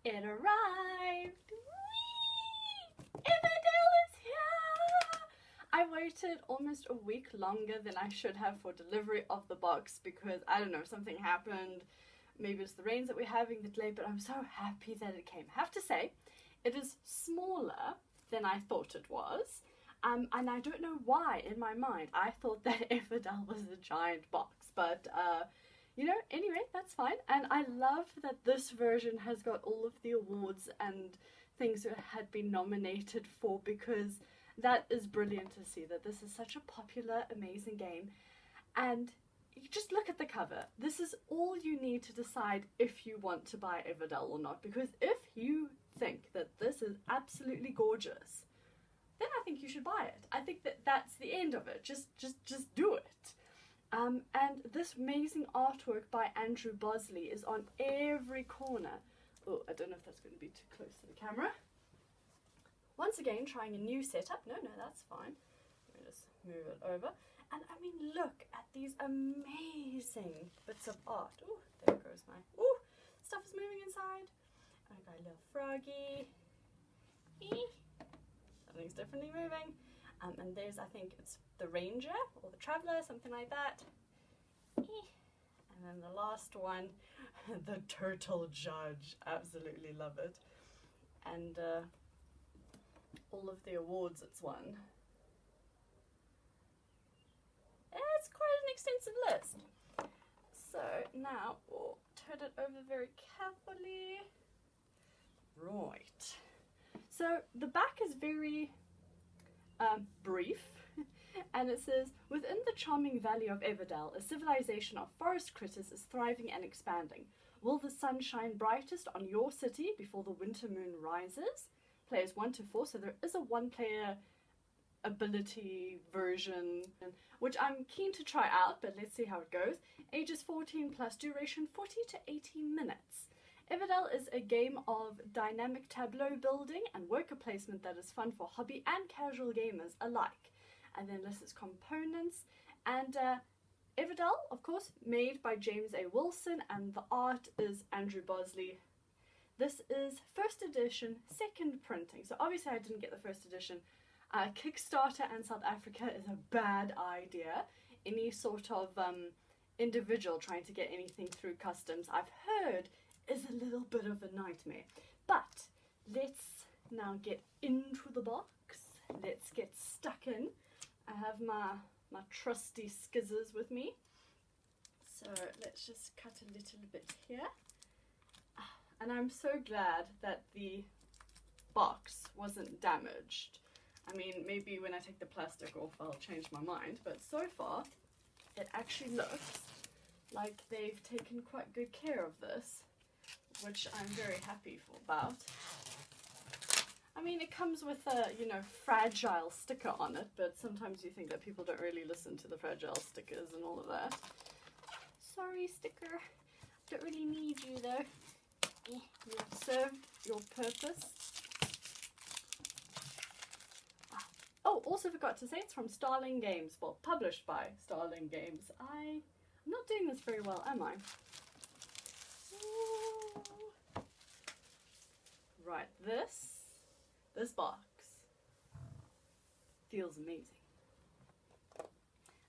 It arrived! Whee! Everdell is here! I waited almost a week longer than I should have for delivery of the box because, I don't know, something happened. Maybe it's the rains that we're having, the delay, but I'm so happy that it came. I have to say, it is smaller than I thought it was. And I don't know why, in my mind, I thought that Everdell was a giant box. But, you know, anyway, that's fine. And I love that this version has got all of the awards and things that had been nominated for, because that is brilliant to see that this is such a popular, amazing game. And you just look at the cover. This is all you need to decide if you want to buy Everdell or not. Because if you think that this is absolutely gorgeous, then I think you should buy it. I think that that's the end of it. Just do it. And this amazing artwork by Andrew Bosley is on every corner. Oh, I don't know if that's going to be too close to the camera. Once again, trying a new setup. No, that's fine. Let me just move it over. And I mean, look at these amazing bits of art. Oh, there goes my... Oh, stuff is moving inside. I got a little froggy. Something's definitely moving. And there's, I think it's the ranger or the traveler, something like that. And then the last one, the turtle judge. Absolutely love it. And all of the awards it's won. It's quite an extensive list. So now we'll turn it over very carefully. Right. So the back is very brief, and it says, within the charming valley of Everdell, a civilization of forest critters is thriving and expanding. Will the sun shine brightest on your city before the winter moon rises? Players 1 to 4, so there is a one-player ability version, which I'm keen to try out, but let's see how it goes. Ages 14 plus, duration 40 to 80 minutes. Everdell is a game of dynamic tableau building and worker placement that is fun for hobby and casual gamers alike. And then lists its components. And Everdell, of course, made by James A. Wilson, and the art is Andrew Bosley. This is first edition, second printing. So obviously I didn't get the first edition. Kickstarter and South Africa is a bad idea. Any sort of individual trying to get anything through customs, I've heard, is a little bit of a nightmare. But let's now get into the box. Let's get stuck in. I have my trusty skizzers with me. So let's just cut a little bit here. And I'm so glad that the box wasn't damaged. I mean, maybe when I take the plastic off I'll change my mind, but so far it actually looks like they've taken quite good care of this, which I'm very happy about. I mean, it comes with a, you know, fragile sticker on it, but sometimes you think that people don't really listen to the fragile stickers and all of that. Sorry, sticker. Don't really need you, though. You have served your purpose. Oh, also forgot to say it's from Starling Games. Well, published by Starling Games. I'm not doing this very well, am I? Ooh. Right, this box feels amazing.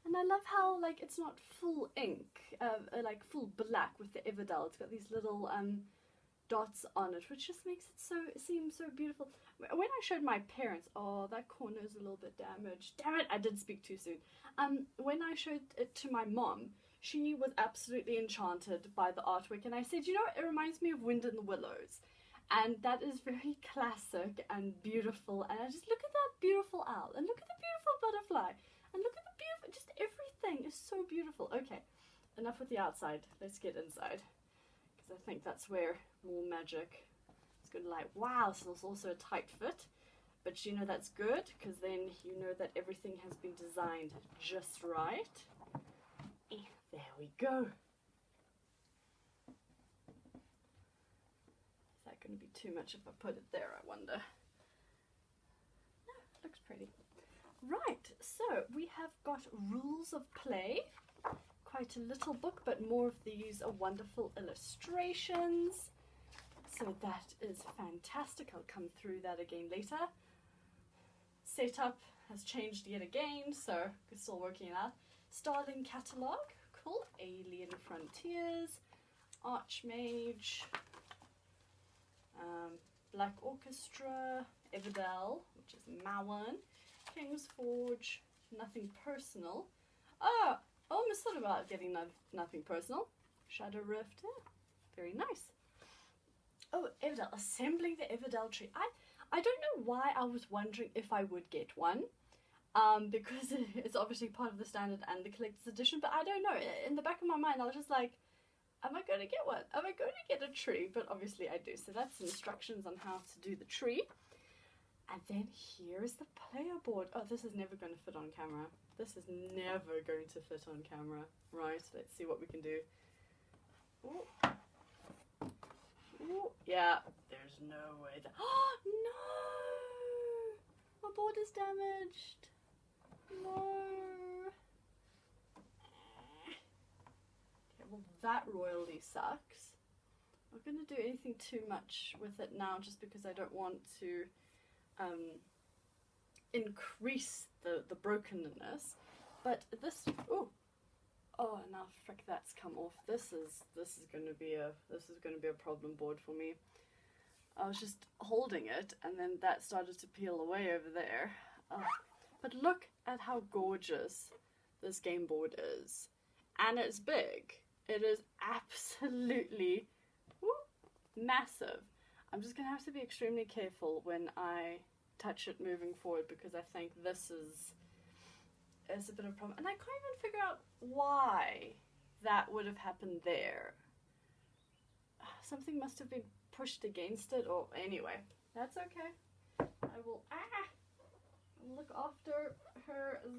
And I love how, like, it's not full ink, like full black with the Everdell. It's got these little dots on it, which just makes it seem so beautiful. When I showed my parents, oh, that corner is a little bit damaged. Damn it, I did speak too soon. When I showed it to my mom, she was absolutely enchanted by the artwork, and I said, you know, it reminds me of Wind in the Willows. And that is very classic and beautiful. And I just look at that beautiful owl, and look at the beautiful butterfly, and look at the beautiful, just everything is so beautiful. Okay, enough with the outside. Let's get inside, because I think that's where more magic is going to lie. Wow, so it's also a tight fit. But you know that's good, because then you know that everything has been designed just right. There we go. Is that going to be too much if I put it there, I wonder? No, looks pretty. Right, so we have got rules of play. Quite a little book, but more of these are wonderful illustrations. So that is fantastic. I'll come through that again later. Setup has changed yet again, so it's still working it out. Starling Catalog, cool. Alien Frontiers, Archmage, Black Orchestra, Everdell, which is Mawan, King's Forge, Nothing Personal. Oh, I almost thought about getting Nothing Personal. Shadow Rift, yeah, very nice. Oh, Everdell, assembling the Everdell tree. I don't know why I was wondering if I would get one, because it's obviously part of the standard and the collector's edition, but I don't know. In the back of my mind, I was just like, am I going to get one? Am I going to get a tree? But obviously I do. So that's instructions on how to do the tree. And then here's the player board. Oh, this is never going to fit on camera. This is never going to fit on camera. Right, let's see what we can do. Ooh. Ooh. Yeah, there's no way that... Oh, no! My board is damaged. No. Okay, well that royally sucks. I'm not going to do anything too much with it now just because I don't want to increase the brokenness. But this... Ooh. Oh, now frick, that's come off. This is going to be a problem board for me. I was just holding it, and then that started to peel away over there. Oh. But look at how gorgeous this game board is, and it's big. It is absolutely massive. I'm just gonna have to be extremely careful when I touch it moving forward because I think this is a bit of a problem, and I can't even figure out why that would have happened there. Something must have been pushed against it, or anyway, that's okay. I will look after her as,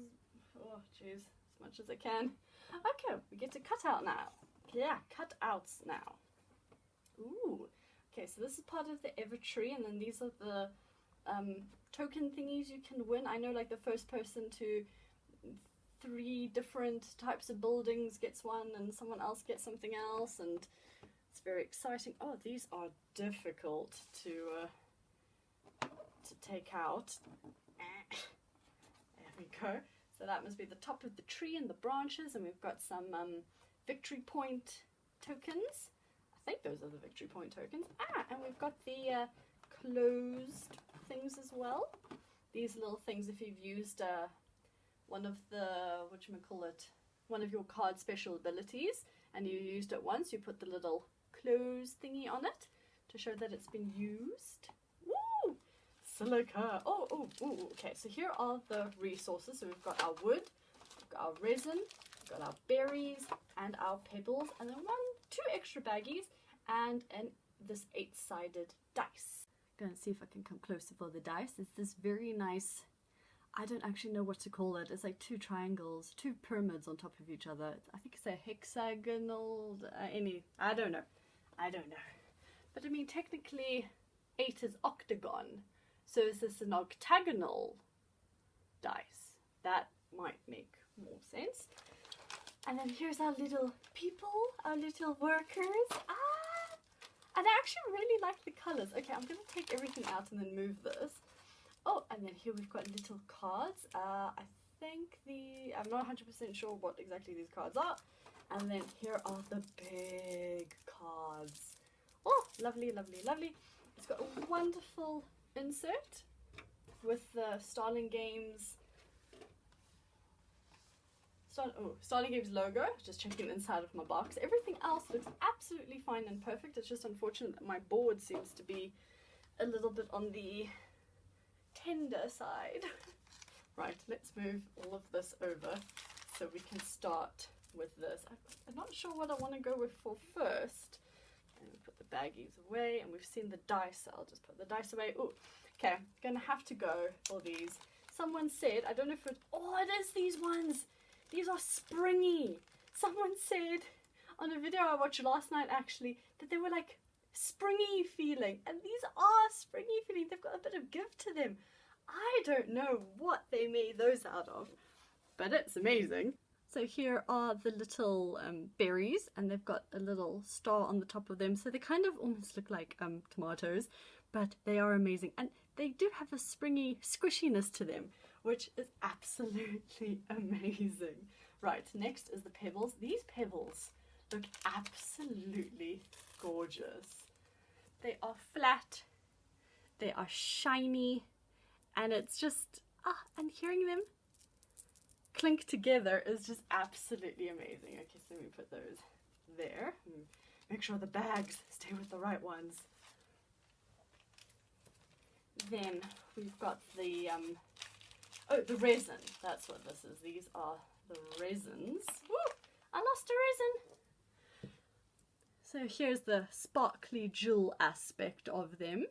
oh jeez, as much as I can. Okay, we get to cut out now. Yeah, cut outs now. Ooh, okay, so this is part of the Evertree, and then these are the token thingies you can win. I know, like, the first person to 3 different types of buildings gets one, and someone else gets something else, and it's very exciting. Oh, these are difficult to take out. There we go. So that must be the top of the tree and the branches, and we've got some victory point tokens. I think those are the victory point tokens. And we've got the closed things as well. These little things, if you've used one of the, one of your card special abilities, and you used it once, you put the little close thingy on it to show that it's been used. Woo! Silica. Oh, okay, so here are the resources. So we've got our wood, we've got our resin, we've got our berries, and our pebbles, and then 2 extra baggies, and this 8-sided dice. I'm gonna see if I can come closer for the dice. It's this very nice, I don't actually know what to call it. It's like 2 triangles, 2 pyramids on top of each other. I think it's a hexagonal, I don't know. But I mean, technically 8 is octagon. So is this an octagonal dice? That might make more sense. And then here's our little people, our little workers. And I actually really like the colours. Okay, I'm going to take everything out and then move this. Oh, and then here we've got little cards. I think I'm not 100% sure what exactly these cards are. And then here are the big cards. Oh, lovely, lovely, lovely. It's got a wonderful insert with the Starling Games logo. Just checking the inside of my box. Everything else looks absolutely fine and perfect. It's just unfortunate that my board seems to be a little bit on the tender side. Right, let's move all of this over so we can start with this. I'm not sure what I want to go with for first. And we put the baggies away, and we've seen the dice. I'll just put the dice away. Oh, okay, I'm gonna have to go for these. Someone said, I don't know if it, oh, it is these ones. These are springy. Someone said on a video I watched last night actually that they were like springy feeling, and these are springy feeling. They've got a bit of give to them. I don't know what they made those out of, but it's amazing. So here are the little berries, and they've got a little star on the top of them. So they kind of almost look like tomatoes, but they are amazing. And they do have a springy squishiness to them, which is absolutely amazing. Right, next is the pebbles. These pebbles look absolutely gorgeous. They are flat, they are shiny, and it's just, and hearing them clink together is just absolutely amazing. Okay, so let me put those there. Make sure the bags stay with the right ones. Then we've got the, the resin. That's what this is. These are the resins. Woo! I lost a resin! So here's the sparkly jewel aspect of them.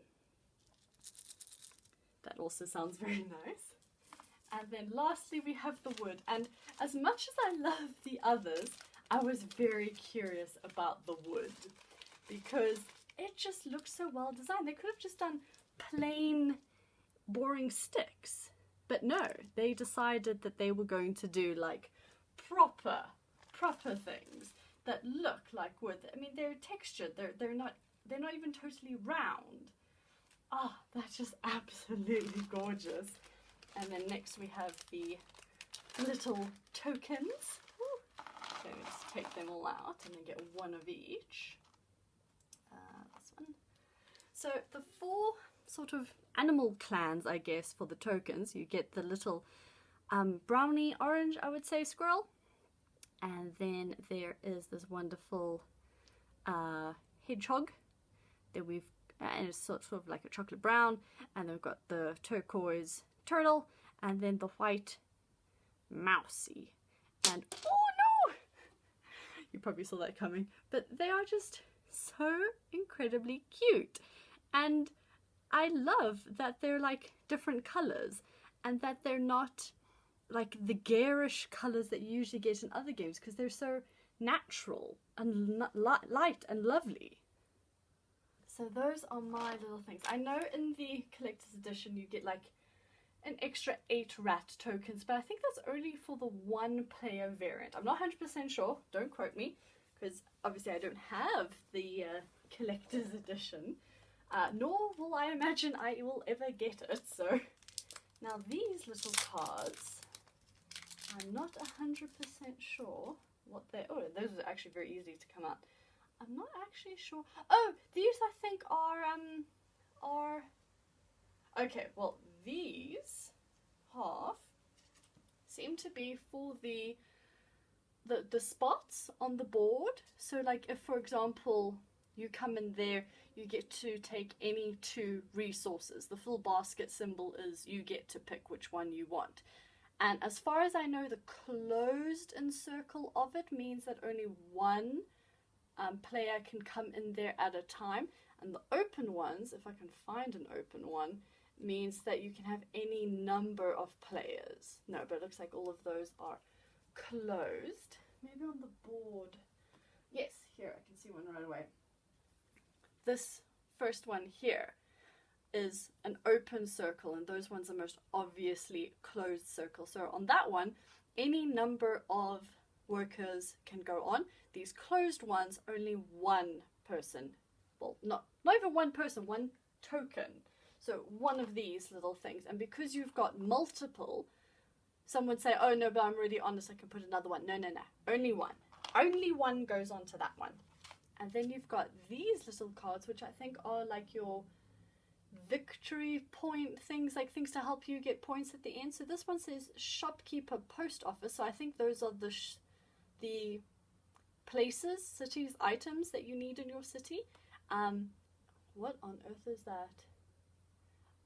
That also sounds very nice. And then lastly we have the wood, and as much as I love the others, I was very curious about the wood because it just looks so well designed. They could have just done plain boring sticks, but no, they decided that they were going to do like proper things that look like wood. I mean, they're textured, they're not even totally round. That's just absolutely gorgeous. And then next we have the little tokens. So let's take them all out and then get one of each. This one. So the 4 sort of animal clans, I guess, for the tokens. You get the little brownie orange, I would say, squirrel. And then there is this wonderful hedgehog that we've, and it's sort of like a chocolate brown. And then we've got the turquoise turtle, and then the white mousey. And oh no! You probably saw that coming. But they are just so incredibly cute. And I love that they're like different colours, and that they're not like the garish colours that you usually get in other games, because they're so natural and light and lovely. So those are my little things. I know in the collector's edition you get like an extra 8 rat tokens, but I think that's only for the 1-player variant. I'm not 100% sure, don't quote me, because obviously I don't have the collector's edition, nor will I imagine I will ever get it. So now these little cards, I'm not 100% sure what they, oh, those are actually very easy to come out. I'm not actually sure. Oh, these I think are okay, well, these half seem to be for the spots on the board. So like if, for example, you come in there, you get to take any 2 resources. The full basket symbol is you get to pick which one you want. And as far as I know, the closed in circle of it means that only one player can come in there at a time. And the open ones, if I can find an open one, means that you can have any number of players. No, but it looks like all of those are closed. Maybe on the board. Yes, here, I can see one right away. This first one here is an open circle, and those ones are most obviously closed circle. So on that one, any number of workers can go on. These closed ones, only one person. Well, not even one person, one token. So one of these little things. And because you've got multiple, some would say, oh no, but I'm really honest, I can put another one. No, no, no. Only one. Only one goes on to that one. And then you've got these little cards, which I think are like your victory point things, like things to help you get points at the end. So this one says shopkeeper post office. So I think those are the places, cities, items that you need in your city. What on earth is that?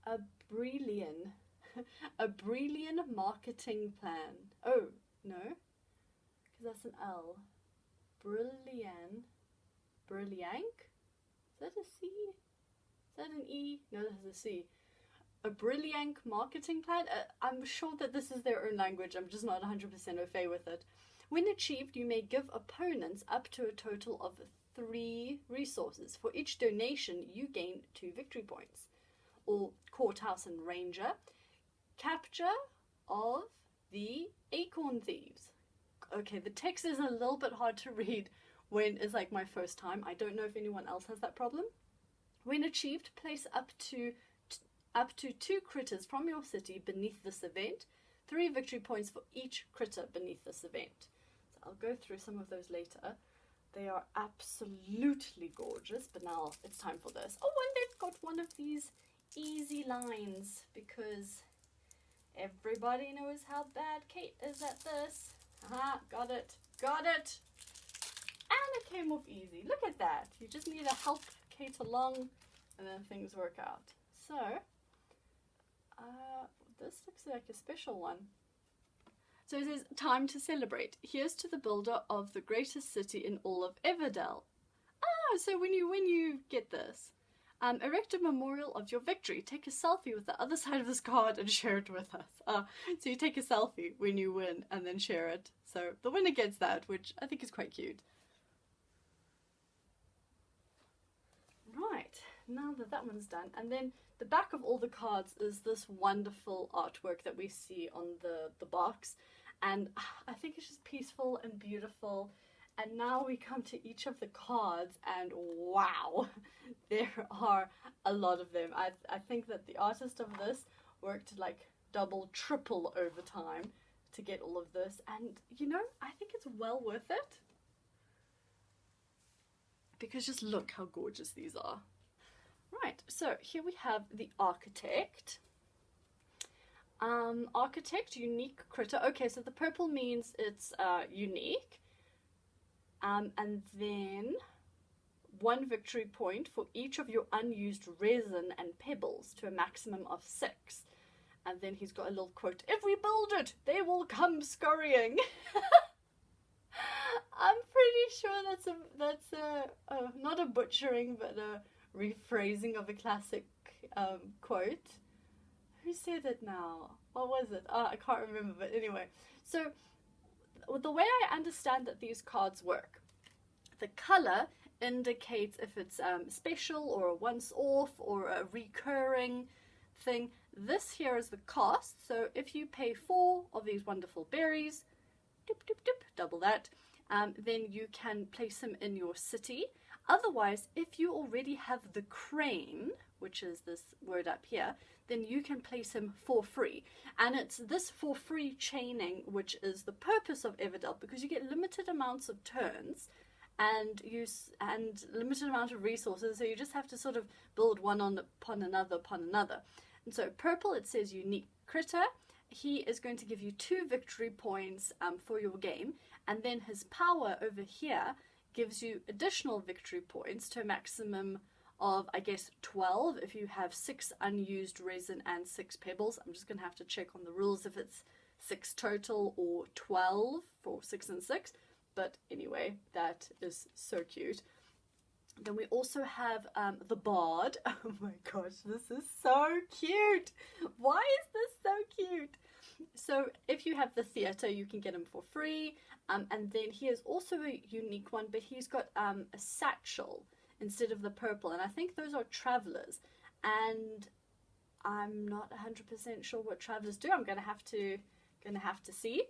A brilliant marketing plan. Oh, no, because that's an L. Brilliant. Is that a C? Is that an E? No, that's a C. A brilliant marketing plan? I'm sure that this is their own language. I'm just not 100% au fait with it. When achieved, you may give opponents up to a total of 3 resources. For each donation, you gain 2 victory points. Or courthouse and ranger. Capture of the acorn thieves. Okay, the text is a little bit hard to read when it's like my first time. I don't know if anyone else has that problem. When achieved, place up to 2 critters from your city beneath this event. 3 victory points for each critter beneath this event. So I'll go through some of those later. They are absolutely gorgeous, but now it's time for this. Oh, and they've got one of these easy lines because everybody knows how bad Kate is at this. Aha, got it, got it. And it came off easy. Look at that. You just need to help Kate along and then things work out. So, this looks like a special one. So it says, time to celebrate. Here's to the builder of the greatest city in all of Everdell. Ah, so when you get this, erect a memorial of your victory. Take a selfie with the other side of this card and share it with us. So you take a selfie when you win and then share it. So the winner gets that, which I think is quite cute. Right, now that that one's done, and then the back of all the cards is this wonderful artwork that we see on the box, and I think it's just peaceful and beautiful. And now we come to each of the cards, and wow, there are a lot of them. I think that the artist of this worked like double, triple overtime to get all of this, and you know, I think it's well worth it. Because just look how gorgeous these are. Right, so here we have the architect. Architect, unique critter. Okay, so the purple means it's unique. And then 1 victory point for each of your unused resin and pebbles to a maximum of 6. And then he's got a little quote, if we build it, they will come scurrying. I'm pretty sure that's a not a butchering, but a rephrasing of a classic quote. Who said it now? What was it? I can't remember, but anyway. So the way I understand that these cards work, the color indicates if it's special or a once off or a recurring thing. This here is the cost. So if you pay 4 of these wonderful berries, dip, dip, dip, double that, then you can place them in your city. Otherwise, if you already have the crane, which is this word up here, then you can place him for free. And it's this for free chaining which is the purpose of Everdell, because you get limited amounts of turns and limited amount of resources, so you just have to sort of build one upon another. And so purple, it says unique critter. He is going to give you 2 victory points for your game, and then his power over here gives you additional victory points to a maximum of, I guess, 12 if you have 6 unused resin and 6 pebbles. I'm just going to have to check on the rules if it's 6 total or 12 for 6 and 6. But anyway, that is so cute. Then we also have the Bard. Oh my gosh, this is so cute. Why is this so cute? So if you have the theatre, you can get him for free. And then he is also a unique one, but he's got a satchel instead of the purple. And I think those are travellers. And I'm not 100% sure what travellers do. I'm going to have to see.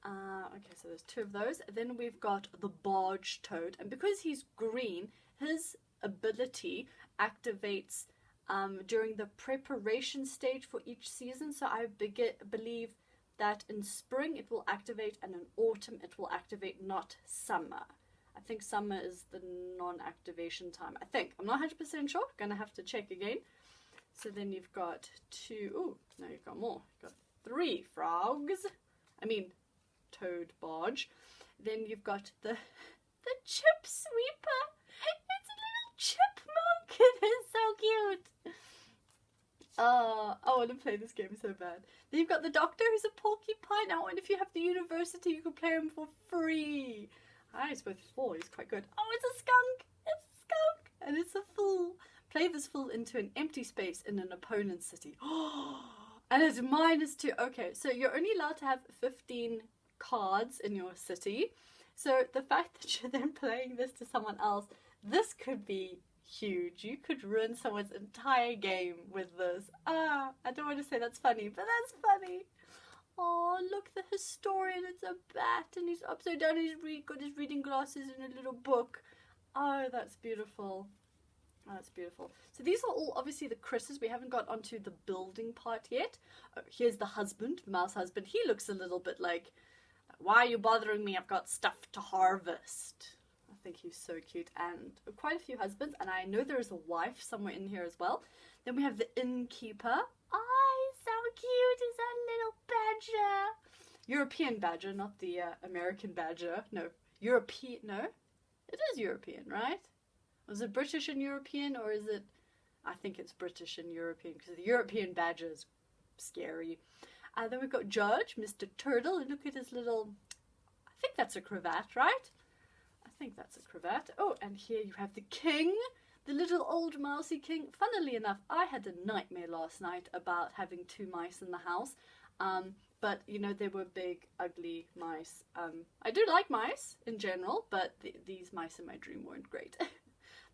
Okay, so there's 2 of those. Then we've got the Barge Toad. And because he's green, his ability activates during the preparation stage for each season. So I believe that in spring it will activate and in autumn it will activate, not summer. I think summer is the non-activation time. I think. I'm not 100% sure. Gonna have to check again. So then you've got 2. Oh, no, you've got more. You've got 3 frogs. I mean, toad barge. Then you've got the chip sweeper. It's a little chipmunk. It is so cute. I want to play this game so bad. Then you've got the doctor who's a porcupine. Oh, and if you have the university, you can play him for free. He's worth 4. He's quite good. Oh, it's a skunk. It's a skunk. And it's a fool. Play this fool into an empty space in an opponent's city. Oh, and it's -2. Okay, so you're only allowed to have 15 cards in your city. So the fact that you're then playing this to someone else, this could be huge. You could ruin someone's entire game with this. I don't want to say that's funny, but that's funny. Oh, look, the historian, it's a bat, and he's upside down, he's got his reading glasses and a little book. Oh, that's beautiful. Oh, that's beautiful. So these are all obviously the critters. We haven't got onto the building part yet. Oh, here's the husband, the mouse husband. He looks a little bit like, why are you bothering me? I've got stuff to harvest. I think he's so cute. And quite a few husbands. And I know there's a wife somewhere in here as well. Then we have the innkeeper. Oh, he's so cute. He's a little badger. European badger, not the American badger. No, European. No, it is European, right? Was it British and European, or is it... I think it's British and European, because the European badger is scary. Then we've got Judge, Mr. Turtle, and look at his little... I think that's a cravat, right? I think that's a cravat. Oh, and here you have the king, the little old mousy king. Funnily enough, I had a nightmare last night about having 2 mice in the house. But, you know, they were big, ugly mice. I do like mice in general, but these mice in my dream weren't great.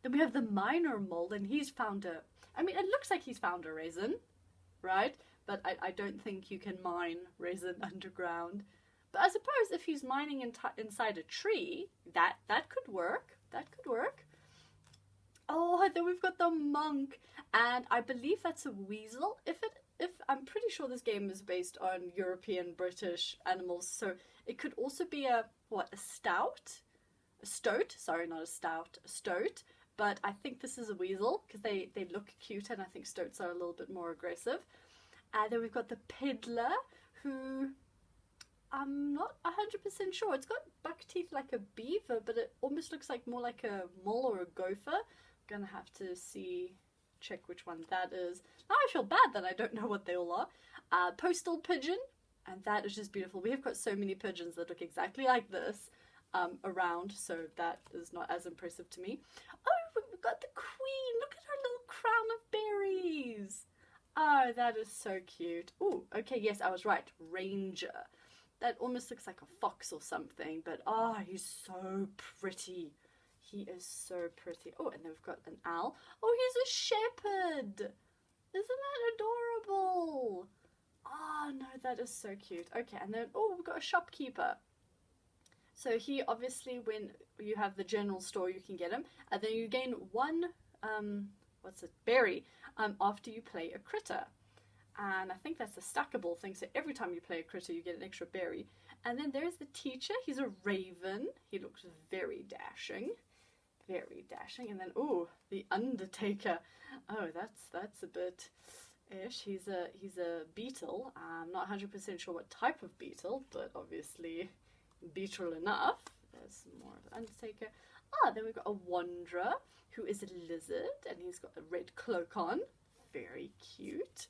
Then we have the miner mole, and he's found a... I mean, it looks like he's found a raisin, right? But I don't think you can mine raisin underground. But I suppose if he's mining inside a tree, that could work. That could work. Oh, then we've got the monk, and I believe that's a weasel. If I'm pretty sure this game is based on European British animals, so it could also be a stout? A stoat? Sorry, not a stout. A stoat. But I think this is a weasel, because they look cute, and I think stoats are a little bit more aggressive. And then we've got the peddler, who I'm not 100% sure. It's got buck teeth like a beaver, but it almost looks like more like a mole or a gopher. I'm going to have to check which one that is. Now I feel bad that I don't know what they all are. Postal pigeon, and that is just beautiful. We have got so many pigeons that look exactly like this around, so that is not as impressive to me. Oh, we've got the queen. Look at her little crown of berries. Oh, that is so cute. Oh, okay, yes, I was right. Ranger. That almost looks like a fox or something, but oh, he's so pretty. He is so pretty. Oh, and then we've got an owl. Oh, he's a shepherd. Isn't that adorable? Oh, no, that is so cute. Okay, and then, oh, we've got a shopkeeper. So he, obviously, when you have the general store, you can get him. And then you gain one, berry, after you play a critter. And I think that's a stackable thing. So every time you play a critter, you get an extra berry. And then there's the teacher. He's a raven. He looks very dashing. Very dashing. And then, oh, the undertaker. Oh, that's a bit ish. He's a beetle. I'm not 100% sure what type of beetle, but obviously beetle enough. There's more of the undertaker. Then we've got a wanderer, who is a lizard, and he's got a red cloak on. Very cute.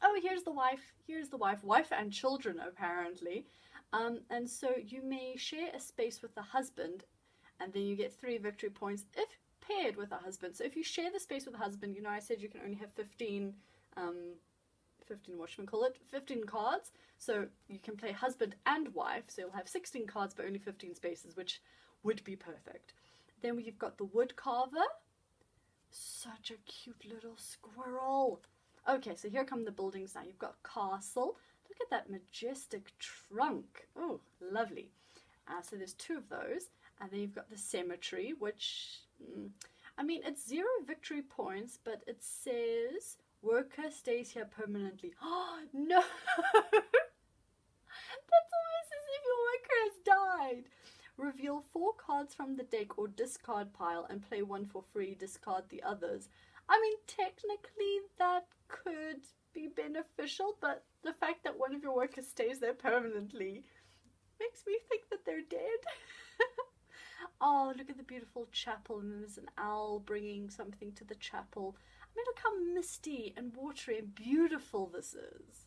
Oh, here's the wife. Here's the wife. Wife and children, apparently. And so you may share a space with the husband, and then you get 3 victory points if paired with a husband. So if you share the space with a husband, you know, I said you can only have 15 cards. So you can play husband and wife, so you'll have 16 cards but only 15 spaces, which would be perfect. Then we've got the wood carver. Such a cute little squirrel. Okay, so here come the buildings now. You've got castle. Look at that majestic trunk. Oh, lovely. So there's 2 of those. And then you've got the cemetery, which, I mean, it's 0 victory points, but it says worker stays here permanently. Oh, no! That's almost as if your worker has died. Reveal 4 cards from the deck or discard pile and play 1 for free, discard the others. I mean, technically that could be beneficial, but the fact that one of your workers stays there permanently makes me think that they're dead. Oh, look at the beautiful chapel, and there's an owl bringing something to the chapel. I mean, look how misty and watery and beautiful this is.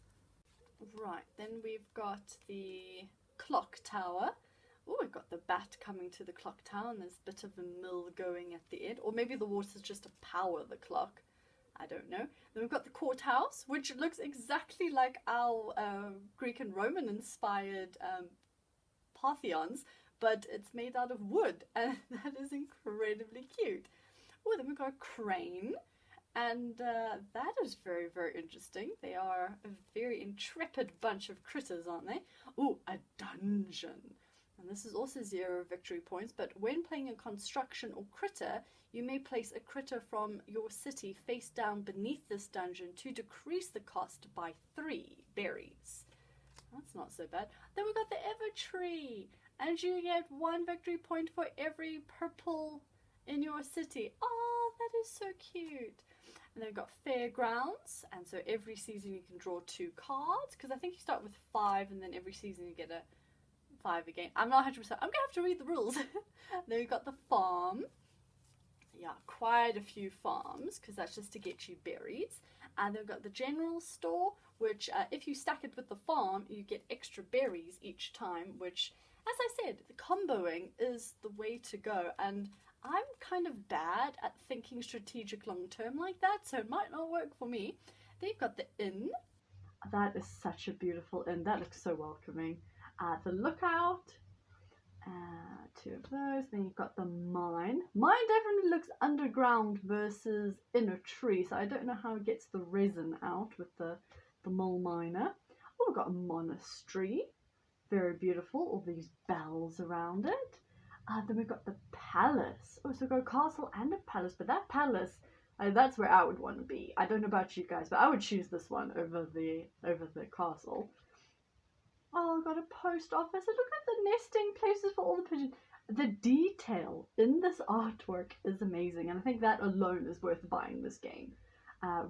Right, then we've got the clock tower. Oh, we've got the bat coming to the clock tower, and there's a bit of a mill going at the end. Or maybe the water's just to power the clock. I don't know. Then we've got the courthouse, which looks exactly like our Greek and Roman inspired Partheons, but it's made out of wood, and that is incredibly cute. Oh, then we've got a crane, And that is very, very interesting. They are a very intrepid bunch of critters, aren't they? Ooh, a dungeon. And this is also 0 victory points, but when playing a construction or critter, you may place a critter from your city face down beneath this dungeon to decrease the cost by 3 berries. That's not so bad. Then we got the Evertree, and you get 1 victory point for every purple in your city. Oh, that is so cute. And then we've got Fairgrounds, and so every season you can draw 2 cards, because I think you start with 5 and then every season you get a 5 again. I'm not 100%. I'm going to have to read the rules. Then we've got the farm. Yeah, quite a few farms, because that's just to get you berries. And then we've got the general store, which if you stack it with the farm, you get extra berries each time, which, as I said, the comboing is the way to go. And I'm kind of bad at thinking strategic long term like that, so it might not work for me. Then you've got the inn. That is such a beautiful inn. That looks so welcoming. The lookout. 2 of those. Then you've got the mine. Mine definitely looks underground versus in a tree, so I don't know how it gets the resin out with the mole miner. Oh, we've got a monastery. Very beautiful. All these bells around it. Then we've got the palace. Oh, so we've got a castle and a palace, but that palace, that's where I would want to be. I don't know about you guys, but I would choose this one over the castle. Oh, I've got a post office. And look at the nesting places for all the pigeons. The detail in this artwork is amazing, and I think that alone is worth buying this game.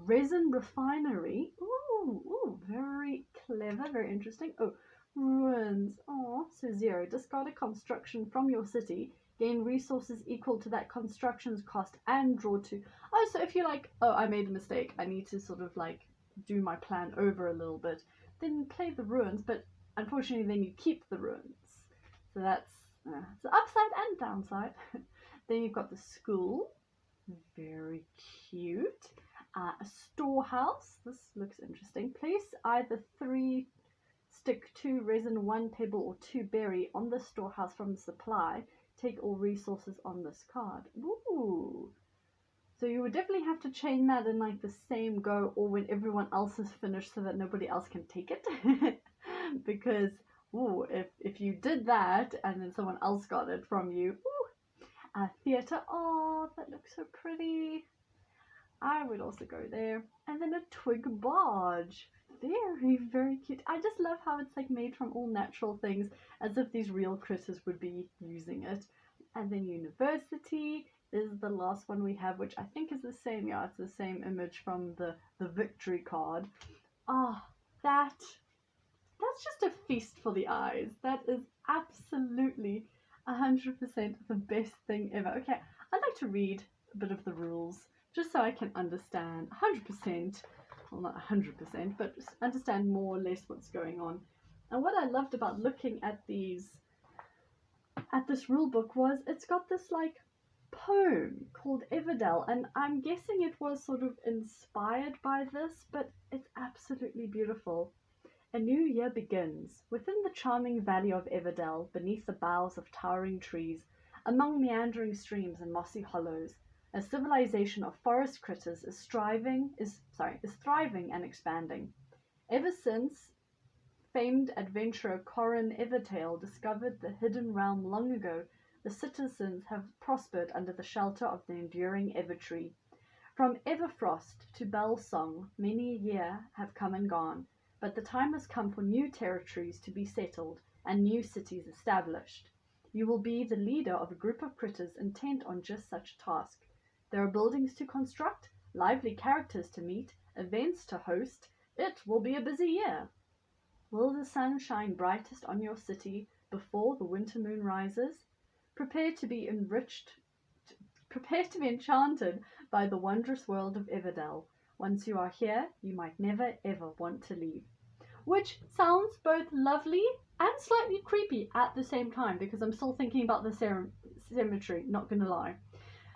Resin refinery. Ooh, very clever, very interesting. Oh, ruins. Oh, so 0. Discard a construction from your city. Gain resources equal to that construction's cost and draw 2. Oh, so if you're like, oh, I made a mistake, I need to sort of like do my plan over a little bit, then play the ruins, but unfortunately then you keep the ruins. So that's the upside and downside. Then you've got the school. Very cute. A storehouse. This looks interesting. Place either 3 stick, 2 resin, 1 pebble or 2 berry on the storehouse from the supply. Take all resources on this card. Ooh. So you would definitely have to chain that in like the same go, or when everyone else is finished, so that nobody else can take it. Because ooh, if you did that and then someone else got it from you, ooh. Theatre. Oh, that looks so pretty. I would also go there. And then a twig barge. Very, very cute. I just love how it's like made from all natural things, as if these real critters would be using it. And then university is the last one we have, which I think is the same. Yeah, it's the same image from the victory card. Ah, that's just a feast for the eyes. That is absolutely 100% the best thing ever. Okay, I'd like to read a bit of the rules just so I can understand 100%, well not 100%, but just understand more or less what's going on. And what I loved about looking at this rule book was it's got this like poem called Everdell, and I'm guessing it was sort of inspired by this, but it's absolutely beautiful. A new year begins. Within the charming valley of Everdell, beneath the boughs of towering trees, among meandering streams and mossy hollows, a civilization of forest critters is thriving and expanding. Ever since famed adventurer Corin Everdell discovered the hidden realm long ago, the citizens have prospered under the shelter of the enduring Evertree. From Everfrost to Bellsong, many a year have come and gone, but the time has come for new territories to be settled and new cities established. You will be the leader of a group of critters intent on just such a task. There are buildings to construct, lively characters to meet, events to host. It will be a busy year. Will the sun shine brightest on your city before the winter moon rises? Prepare to be enchanted by the wondrous world of Everdell. Once you are here, you might never ever want to leave. Which sounds both lovely and slightly creepy at the same time, because I'm still thinking about the cemetery, not gonna lie.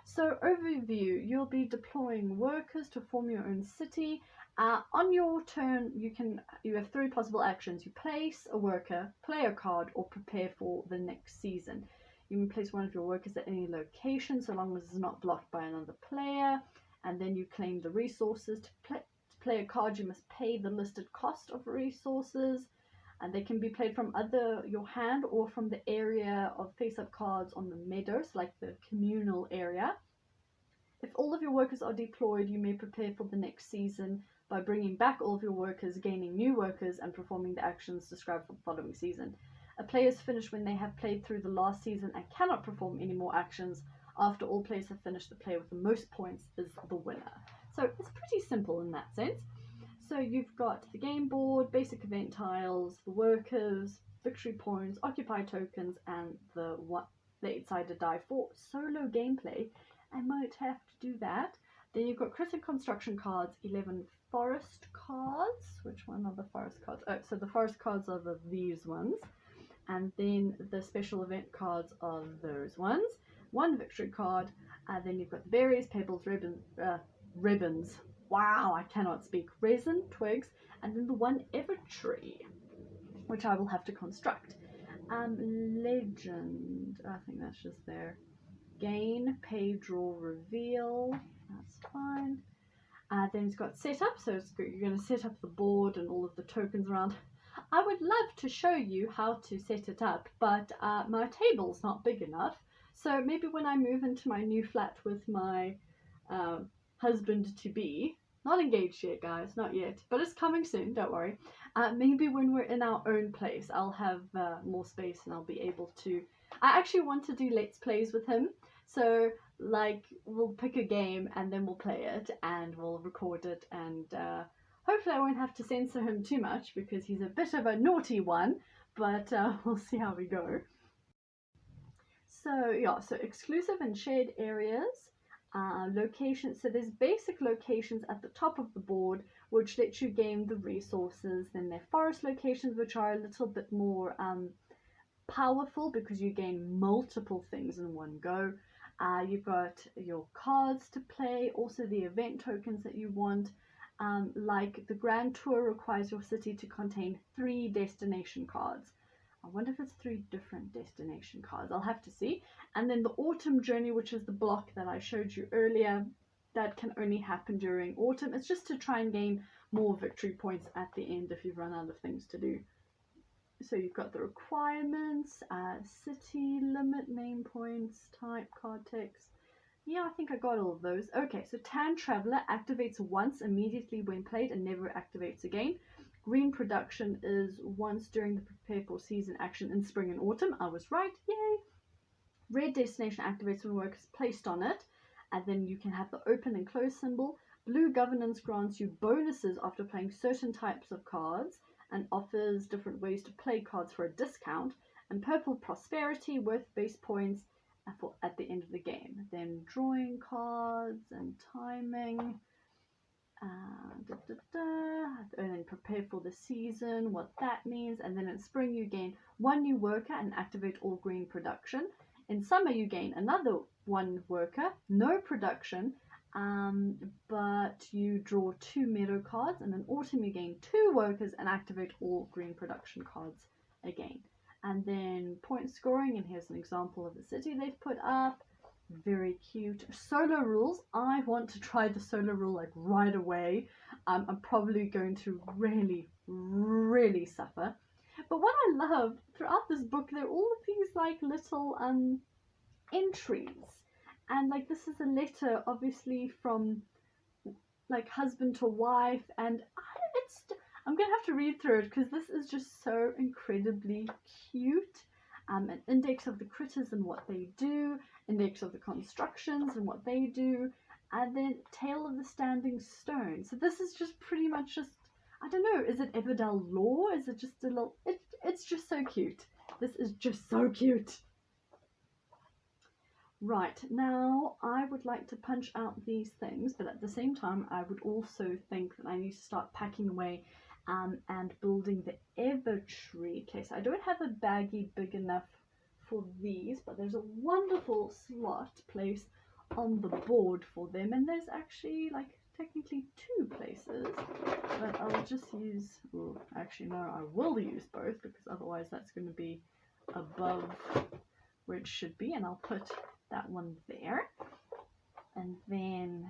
So overview, you'll be deploying workers to form your own city. On your turn, you have 3 possible actions. You place a worker, play a card, or prepare for the next season. You can place one of your workers at any location, so long as it's not blocked by another player. and then you claim the resources. To play a card, you must pay the listed cost of resources, and they can be played from either your hand or from the area of face-up cards on the meadows, like the communal area. If all of your workers are deployed, you may prepare for the next season by bringing back all of your workers, gaining new workers, and performing the actions described for the following season. A player is finished when they have played through the last season and cannot perform any more actions. After all players have finished, the player with the most points is the winner. So it's pretty simple in that sense. So you've got the game board, basic event tiles, the workers, victory points, occupy tokens, and the 8-sided die for solo gameplay. I might have to do that. Then you've got critic construction cards, 11 forest cards. Which one are the forest cards? Oh, so the forest cards are these ones. And then the special event cards are those ones. 1 victory card. Then you've got the berries, pebbles, ribbons. Wow, I cannot speak. Resin, twigs, and then the 1 ever tree, which I will have to construct. Legend. I think that's just there. Gain, pay, draw, reveal. That's fine. Then it's got setup, so you're going to set up the board and all of the tokens around. I would love to show you how to set it up, but my table's not big enough. So maybe when I move into my new flat with my husband-to-be, not engaged yet, guys, not yet, but it's coming soon, don't worry. Maybe when we're in our own place, I'll have more space and I'll be able to. I actually want to do Let's Plays with him. So, like, we'll pick a game and then we'll play it and we'll record it, and hopefully I won't have to censor him too much because he's a bit of a naughty one, but we'll see how we go. So, yeah, so exclusive and shared areas, locations. So there's basic locations at the top of the board which let you gain the resources. Then there are forest locations which are a little bit more powerful because you gain multiple things in one go. You've got your cards to play, also the event tokens that you want. Like the Grand Tour requires your city to contain 3 destination cards. I wonder if it's 3 different destination cards. I'll have to see. And then the Autumn Journey, which is the block that I showed you earlier, that can only happen during autumn. It's just to try and gain more victory points at the end if you've run out of things to do. So you've got the requirements, city limit, name points, type, card text. Yeah, I think I got all of those. Okay, so Tan Traveler activates once immediately when played and never activates again. Green Production is once during the prepare for season action in spring and autumn. I was right, yay! Red Destination activates when work is placed on it, and then you can have the open and close symbol. Blue Governance grants you bonuses after playing certain types of cards and offers different ways to play cards for a discount. And Purple Prosperity worth base points at the end of the game. Then drawing cards and timing. And then prepare for the season, what that means. And then in spring you gain 1 new worker and activate all green production. In summer you gain another 1 worker, no production, but you draw 2 meadow cards. And in autumn you gain 2 workers and activate all green production cards again. And then point scoring, and here's an example of the city they've put up. Very cute. Solo rules. I want to try the solo rule like right away. I'm probably going to really suffer. But what I love throughout this book, there are all of these like little entries. And like this is a letter obviously from like husband to wife, and I'm gonna have to read through it because this is just so incredibly cute. An index of the critters and what they do, index of the constructions and what they do, and then Tale of the Standing Stone. So this is just pretty much just, I don't know, is it Everdell lore? Is it just a little, it's just so cute. This is just so cute. Right, now I would like to punch out these things, but at the same time I would also think that I need to start packing away and building the Evertree case. I don't have a baggie big enough for these, but there's a wonderful slot place on the board for them, and there's actually like technically 2 places, but I'll just use, well, actually no, I will use both because otherwise that's going to be above where it should be, and I'll put that one there. And then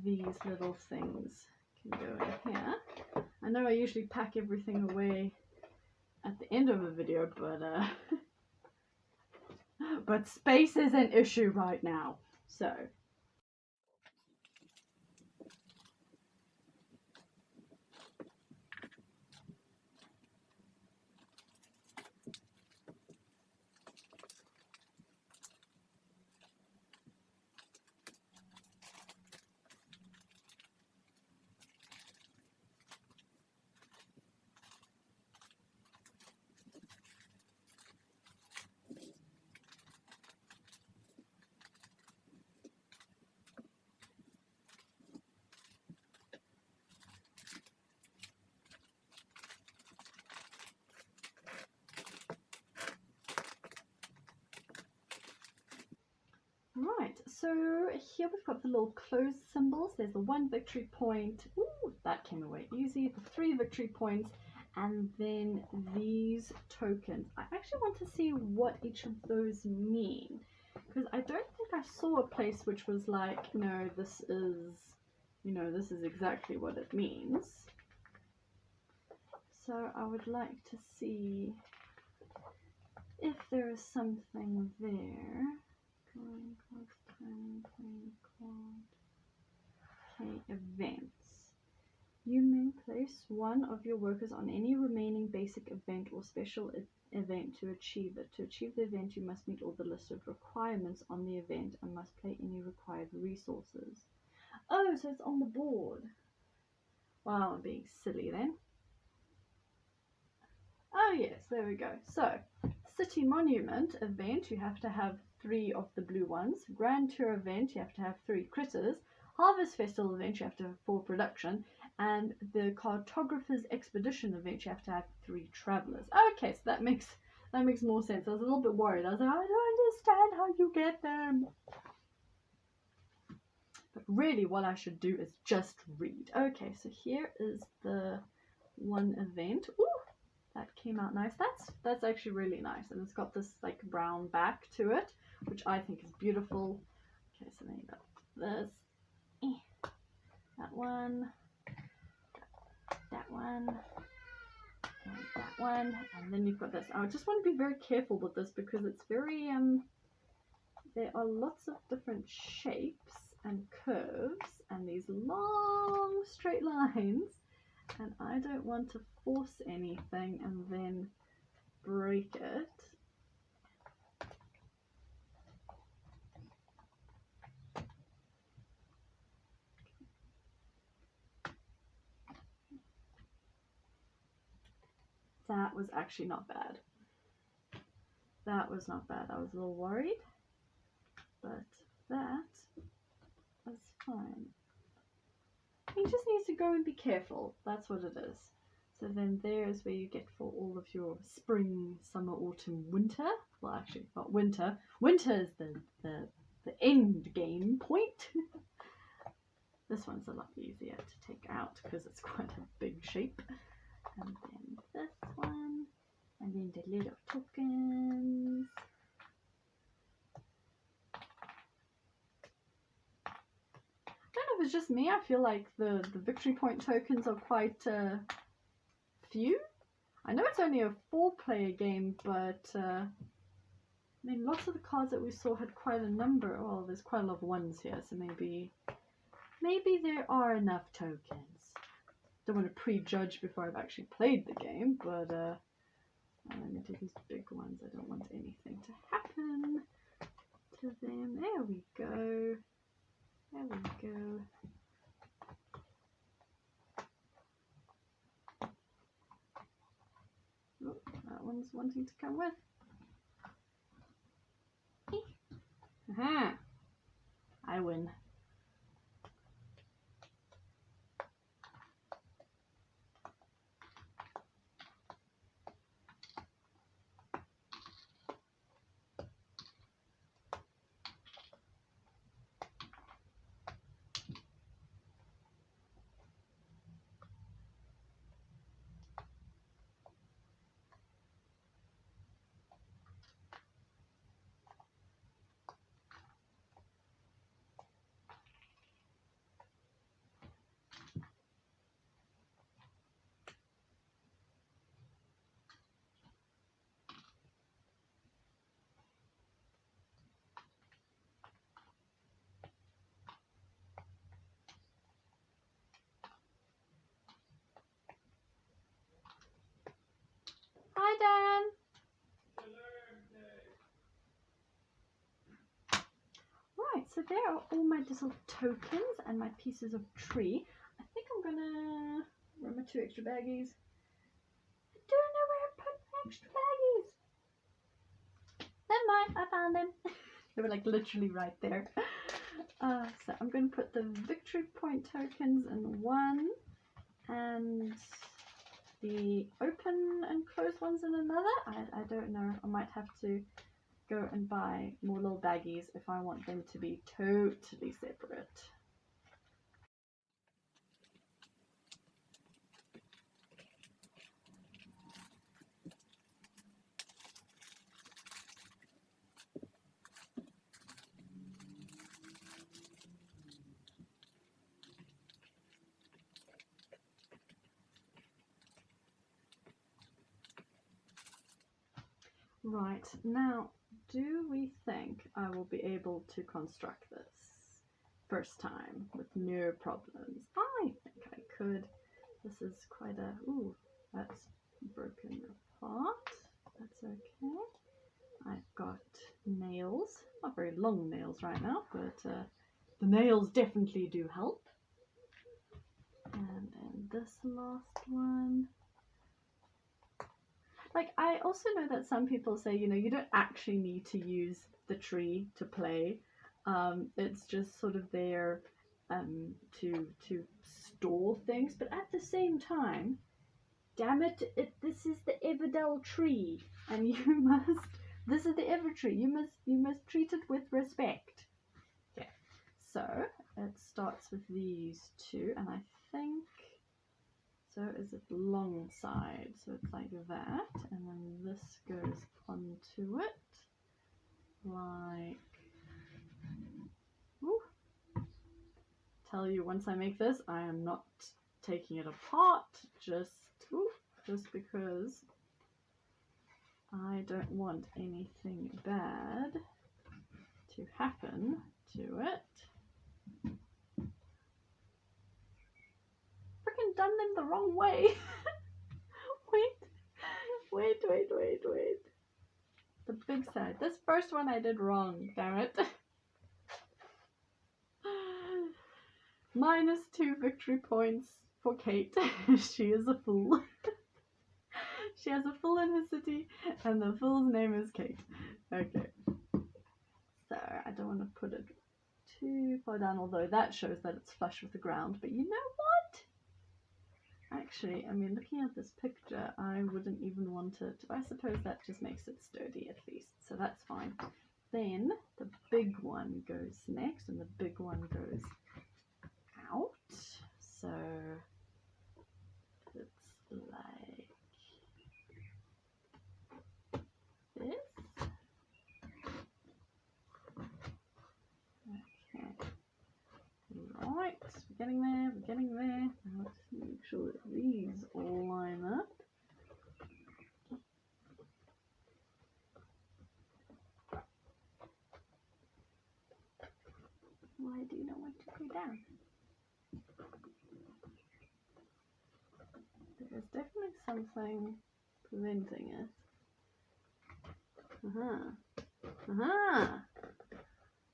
these little things can go in here. I know I usually pack everything away at the end of a video, but space is an issue right now. So right, so here we've got the little closed symbols. There's the 1 victory point. Ooh, that came away easy. The 3 victory points, and then these tokens. I actually want to see what each of those mean, because I don't think I saw a place which was like, no, this is, you know, this is exactly what it means. So I would like to see if there is something there. Okay, events. You may place one of your workers on any remaining basic event or special event to achieve it. To achieve the event, you must meet all the listed requirements on the event and must play any required resources. Oh, so it's on the board. Wow, I'm being silly then. Oh yes, there we go. So, City Monument event, you have to have 3 of the blue ones. Grand Tour event, you have to have 3 critters. Harvest Festival event, you have to have 4 production. And the Cartographer's Expedition event, you have to have 3 travelers. Okay, so that makes more sense. I was a little bit worried. I was like, I don't understand how you get them. But really what I should do is just read. Okay, so here is the one event. Ooh, that came out nice. That's actually really nice, and it's got this like brown back to it, which I think is beautiful. Okay, so then you got this, that one, and that one, and then you've got this. I just want to be very careful with this because it's very there are lots of different shapes and curves and these long straight lines, and I don't want to force anything and then break it. That was actually not bad. That was not bad. I was a little worried, but that was fine. You just need to go and be careful. That's what it is. So then there's where you get for all of your spring, summer, autumn, winter. Well, actually, not winter. Winter is the end game point. This one's a lot easier to take out because it's quite a big shape. And then this one, and then the little tokens. I don't know if it's just me, I feel like the victory point tokens are quite few. I know it's only a 4-player game, but I mean, lots of the cards that we saw had quite a number. Oh, there's quite a lot of ones here, so maybe there are enough tokens. Don't want to prejudge before I've actually played the game, but let me do these big ones. I don't want anything to happen to them. There we go. There we go. Oh, that one's wanting to come with. Aha! I win. Dan. Right, so there are all my little tokens and my pieces of tree. I think I'm gonna... Where are my 2 extra baggies? I don't know where I put my extra baggies. Never mind, I found them. They were like literally right there. So I'm going to put the victory point tokens in one and the open and closed ones in another. I don't know. I might have to go and buy more little baggies if I want them to be totally separate. Right, now, do we think I will be able to construct this first time with no problems? I think I could. This is quite a... Ooh, that's broken apart. That's okay. I've got nails. Not very long nails right now, but the nails definitely do help. And then this last one. Like, I also know that some people say, you know, you don't actually need to use the tree to play. It's just sort of there to store things. But at the same time, damn it, this is the Everdell tree, and you must. This is the Ever tree. You must treat it with respect. Okay. So it starts with these 2, and I think. So is it long side? So it's like that, and then this goes onto it, like, ooh. Tell you, once I make this, I am not taking it apart, just because I don't want anything bad to happen to it. Done them the wrong way. wait. The big side. This first one I did wrong, damn it. -2 victory points for Kate. She is a fool. She has a fool in her city, and the fool's name is Kate. Okay. So I don't want to put it too far down, although that shows that it's flush with the ground. But you know what? Actually, I mean, looking at this picture, I wouldn't even want it. I suppose that just makes it sturdy at least, so that's fine. Then the big one goes next, and the big one goes out. So it's like this. Okay. Right, we're getting there, Now let's make sure that these all line up. Why do you not want to go down? There's definitely something preventing it.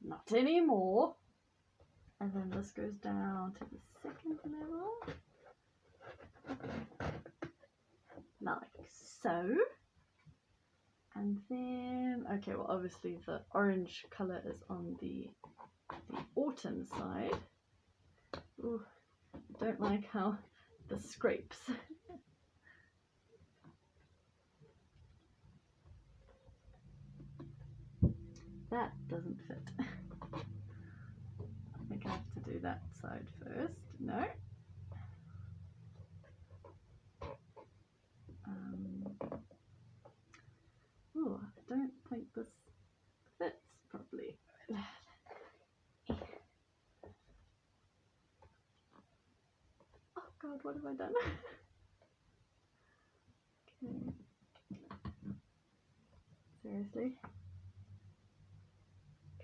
Not anymore. And then this goes down to the second level, like so. And then, okay, well obviously the orange colour is on the autumn side. Ooh, don't like how this scrapes. That doesn't fit. I think I have to do that side first. No. Oh, I don't think this fits properly. Oh God, what have I done? Okay. Seriously?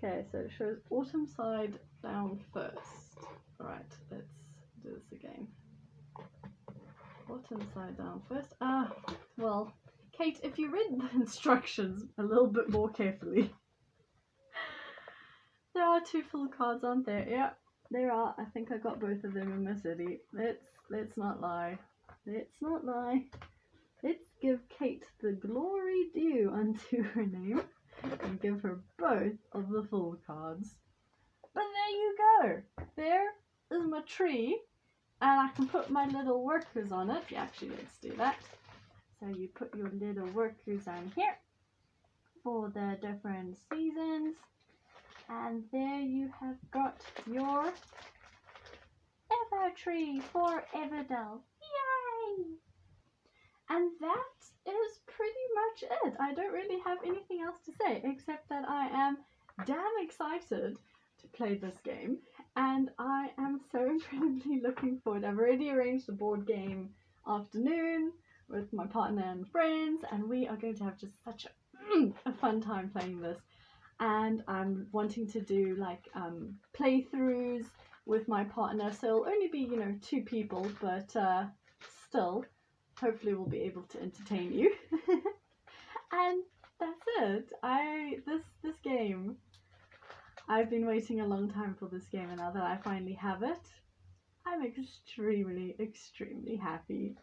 Okay, so it shows autumn side down first. Alright, let's do this again. Autumn side down first. Ah, well, Kate, if you read the instructions a little bit more carefully. There are 2 full cards, aren't there? Yeah, there are. I think I got both of them in my city. Let's not lie. Let's not lie. Let's give Kate the glory due unto her name and give her both of the full cards. But there you go. There is my tree, and I can put my little workers on it. Yeah, actually, let's do that. So you put your little workers on here for the different seasons. And there you have got your Ever tree for Everdell. Yay! And that is pretty much it. I don't really have anything else to say except that I am damn excited to play this game. And I am so incredibly looking forward. I've already arranged a board game afternoon with my partner and friends. And we are going to have just such a fun time playing this. And I'm wanting to do like playthroughs with my partner, so it'll only be 2 people, but still hopefully we'll be able to entertain you. And that's it. This game, I've been waiting a long time for this game, and now that I finally have it, I'm extremely happy.